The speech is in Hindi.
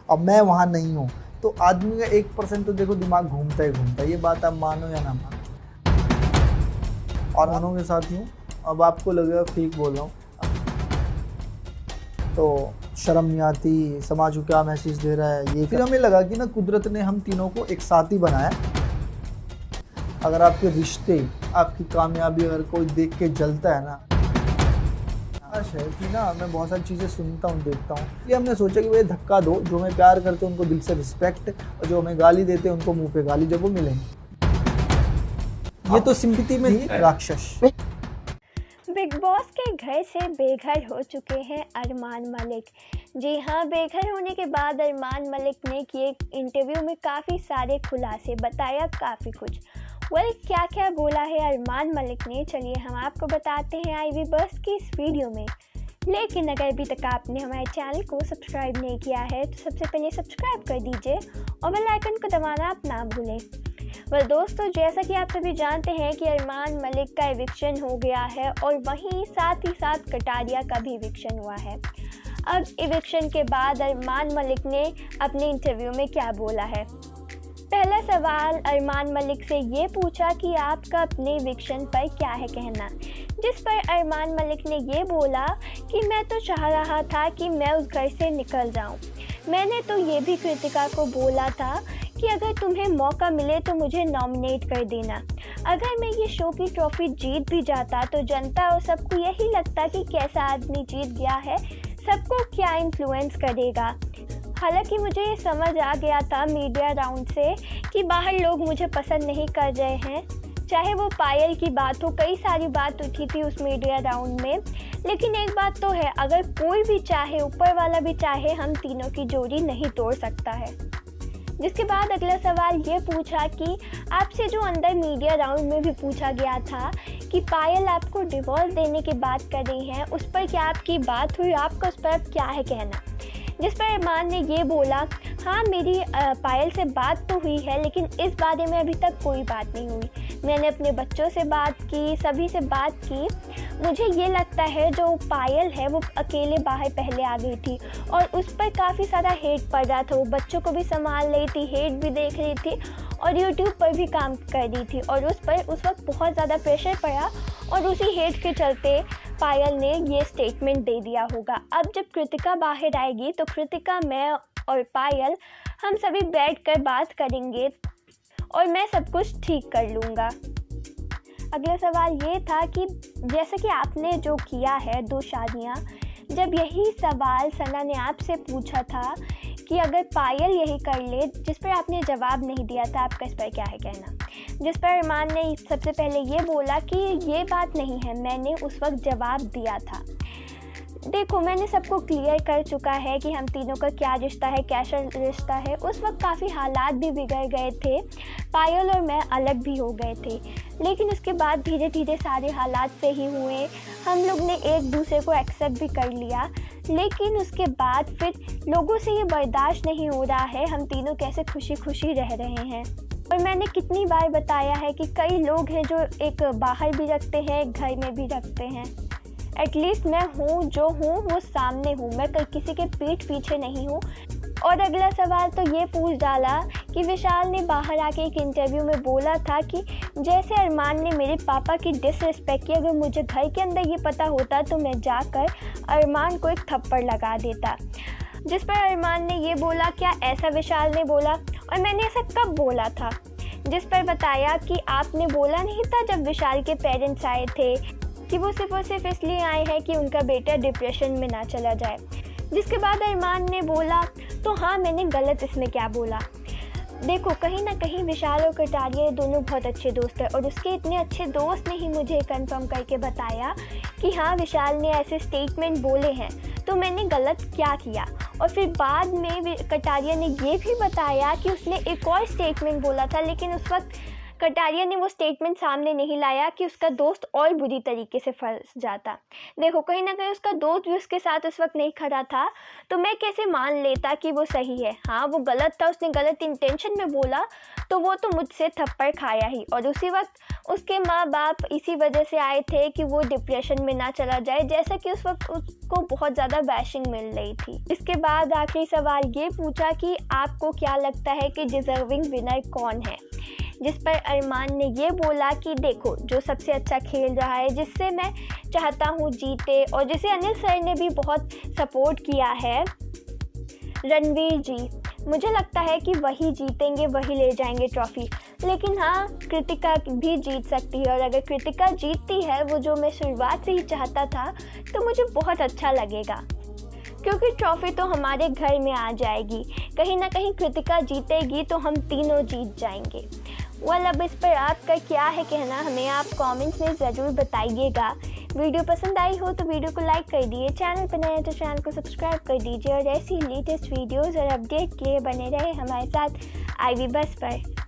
अब मैं वहाँ नहीं हूँ, तो आदमी का 1% तो देखो दिमाग घूमता ही घूमता है। ये बात आप मानो या ना मानो। और मानो के साथ हूँ, अब आपको लगेगा फेक बोल रहा हूँ, तो शर्म नहीं आती, समाज को क्या मैसेज दे रहा है ये। फिर हमें लगा कि ना कुदरत ने हम तीनों को एक साथ ही बनाया। अगर आपके रिश्ते, आपकी कामयाबी अगर कोई देख के जलता है ना, है कि ना मैं बहुत सारी चीज़ें सुनता हूँ, देखता हूँ, ये हमने सोचा कि भाई धक्का दो, जो हमें प्यार करते हैं उनको दिल से रिस्पेक्ट, और जो हमें गाली देते हैं उनको मुंह पे गाली जब वो मिलेंगे। ये तो सिंपैथी में ही राक्षस। बिग बॉस के घर से बेघर हो चुके हैं अरमान मलिक। जी हाँ, बेघर होने के बाद अरमान मलिक ने किए इंटरव्यू में काफ़ी सारे खुलासे, बताया काफ़ी कुछ। क्या क्या बोला है अरमान मलिक ने, चलिए हम आपको बताते हैं आईवी बस की इस वीडियो में। लेकिन अगर अभी तक आपने हमारे चैनल को सब्सक्राइब नहीं किया है तो सबसे पहले सब्सक्राइब कर दीजिए और बेल आइकन को दबाना आप ना भूलें। दोस्तों, जैसा कि आप सभी जानते हैं कि अरमान मलिक का एविक्शन हो गया है और वहीं साथ ही साथ कटारिया का भी एविक्शन हुआ है। अब एविक्शन के बाद अरमान मलिक ने अपने इंटरव्यू में क्या बोला है। पहला सवाल अरमान मलिक से ये पूछा कि आपका अपने एविक्शन पर क्या है कहना, जिस पर अरमान मलिक ने ये बोला कि मैं तो चाह रहा था कि मैं उस घर से निकल जाऊं। मैंने तो ये भी कृतिका को बोला था कि अगर तुम्हें मौका मिले तो मुझे नॉमिनेट कर देना। अगर मैं ये शो की ट्रॉफी जीत भी जाता तो जनता और सबको यही लगता कि कैसा आदमी जीत गया है, सबको क्या इन्फ्लुएंस करेगा। हालांकि मुझे ये समझ आ गया था मीडिया राउंड से कि बाहर लोग मुझे पसंद नहीं कर रहे हैं, चाहे वो पायल की बात हो, कई सारी बात उठी थी उस मीडिया राउंड में। लेकिन एक बात तो है, अगर कोई भी चाहे, ऊपर वाला भी चाहे, हम तीनों की जोड़ी नहीं तोड़ सकता है। जिसके बाद अगला सवाल ये पूछा कि आपसे जो अंदर मीडिया राउंड में भी पूछा गया था कि पायल आपको डिवोर्स देने की बात कर रही हैं, उस पर क्या आपकी बात हुई, आपका उस पर क्या है कहना। जिस पर अरमान ने ये बोला, हाँ मेरी पायल से बात तो हुई है लेकिन इस बारे में अभी तक कोई बात नहीं हुई। मैंने अपने बच्चों से बात की, सभी से बात की। मुझे ये लगता है जो पायल है वो अकेले बाहर पहले आ गई थी और उस पर काफ़ी सारा हेट पड़ रहा था। वो बच्चों को भी संभाल रही थी, हेट भी देख रही थी और यूट्यूब पर भी काम कर रही थी और उस पर उस वक्त बहुत ज़्यादा प्रेशर पड़ा और उसी हेट के चलते पायल ने ये स्टेटमेंट दे दिया होगा। अब जब कृतिका बाहर आएगी तो कृतिका, मैं और पायल हम सभी बैठकर बात करेंगे और मैं सब कुछ ठीक कर लूँगा। अगला सवाल ये था कि जैसे कि आपने जो किया है 2 शादियाँ, जब यही सवाल सना ने आपसे पूछा था कि अगर पायल यही कर ले, जिस पर आपने जवाब नहीं दिया था, आपका इस पर क्या है कहना। जिस पर अरमान ने सबसे पहले ये बोला कि ये बात नहीं है, मैंने उस वक्त जवाब दिया था। देखो, मैंने सबको क्लियर कर चुका है कि हम तीनों का क्या रिश्ता है, कैसा रिश्ता है। उस वक्त काफ़ी हालात भी बिगड़ गए थे, पायल और मैं अलग भी हो गए थे, लेकिन उसके बाद धीरे धीरे सारे हालात सही हुए, हम लोग ने एक दूसरे को एक्सेप्ट भी कर लिया। लेकिन उसके बाद फिर लोगों से ये बर्दाश्त नहीं हो रहा है, हम तीनों कैसे खुशी खुशी रह रहे हैं। और मैंने कितनी बार बताया है कि कई लोग हैं जो एक बाहर भी रखते हैं, एक घर में भी रखते हैं। एटलीस्ट मैं हूँ जो हूँ वो सामने हूँ, मैं किसी के पीठ पीछे नहीं हूँ। और अगला सवाल तो ये पूछ डाला कि विशाल ने बाहर आके एक इंटरव्यू में बोला था कि जैसे अरमान ने मेरे पापा की डिसरिस्पेक्ट की, अगर मुझे घर के अंदर ये पता होता तो मैं जाकर अरमान को एक थप्पड़ लगा देता। जिस पर अरमान ने ये बोला, क्या ऐसा विशाल ने बोला और मैंने ऐसा कब बोला था। जिस पर बताया कि आपने बोला नहीं था जब विशाल के पेरेंट्स आए थे कि वो सिर्फ और सिर्फ इसलिए आए हैं कि उनका बेटा डिप्रेशन में ना चला जाए। जिसके बाद अरमान ने बोला, तो हाँ मैंने गलत इसमें क्या बोला। देखो, कहीं ना कहीं विशाल और कटारिया दोनों बहुत अच्छे दोस्त हैं और उसके इतने अच्छे दोस्त ने ही मुझे कंफर्म करके बताया कि हाँ विशाल ने ऐसे स्टेटमेंट बोले हैं, तो मैंने गलत क्या किया। और फिर बाद में कटारिया ने ये भी बताया कि उसने एक और स्टेटमेंट बोला था, लेकिन उस वक्त कटारिया ने वो स्टेटमेंट सामने नहीं लाया कि उसका दोस्त और बुरी तरीके से फंस जाता। देखो, कहीं ना कहीं उसका दोस्त भी उसके साथ उस वक्त नहीं खड़ा था, तो मैं कैसे मान लेता कि वो सही है। हाँ, वो गलत था, उसने गलत इंटेंशन में बोला, तो वो तो मुझसे थप्पड़ खाया ही। और उसी वक्त उसके माँ बाप इसी वजह से आए थे कि वो डिप्रेशन में ना चला जाए, जैसा कि उस वक्त उसको बहुत ज़्यादा बैशिंग मिल रही थी। इसके बाद आखिरी सवाल ये पूछा कि आपको क्या लगता है कि डिज़र्विंग विनर कौन है, जिस पर अरमान ने ये बोला कि देखो, जो सबसे अच्छा खेल रहा है, जिससे मैं चाहता हूँ जीते और जिसे अनिल सर ने भी बहुत सपोर्ट किया है, रणवीर जी, मुझे लगता है कि वही जीतेंगे, वही ले जाएंगे ट्रॉफी। लेकिन हाँ, कृतिका भी जीत सकती है, और अगर कृतिका जीतती है, वो जो मैं शुरुआत से ही चाहता था, तो मुझे बहुत अच्छा लगेगा, क्योंकि ट्रॉफी तो हमारे घर में आ जाएगी। कहीं ना कहीं कृतिका जीतेगी तो हम तीनों जीत जाएंगे। अब इस पर आपका क्या है कहना, हमें आप कमेंट्स में ज़रूर बताइएगा। वीडियो पसंद आई हो तो वीडियो को लाइक कर दिए, चैनल पर नए हैं तो चैनल को सब्सक्राइब कर दीजिए, और ऐसी लेटेस्ट वीडियोज़ और अपडेट के लिए बने रहे हमारे साथ IB बस पर।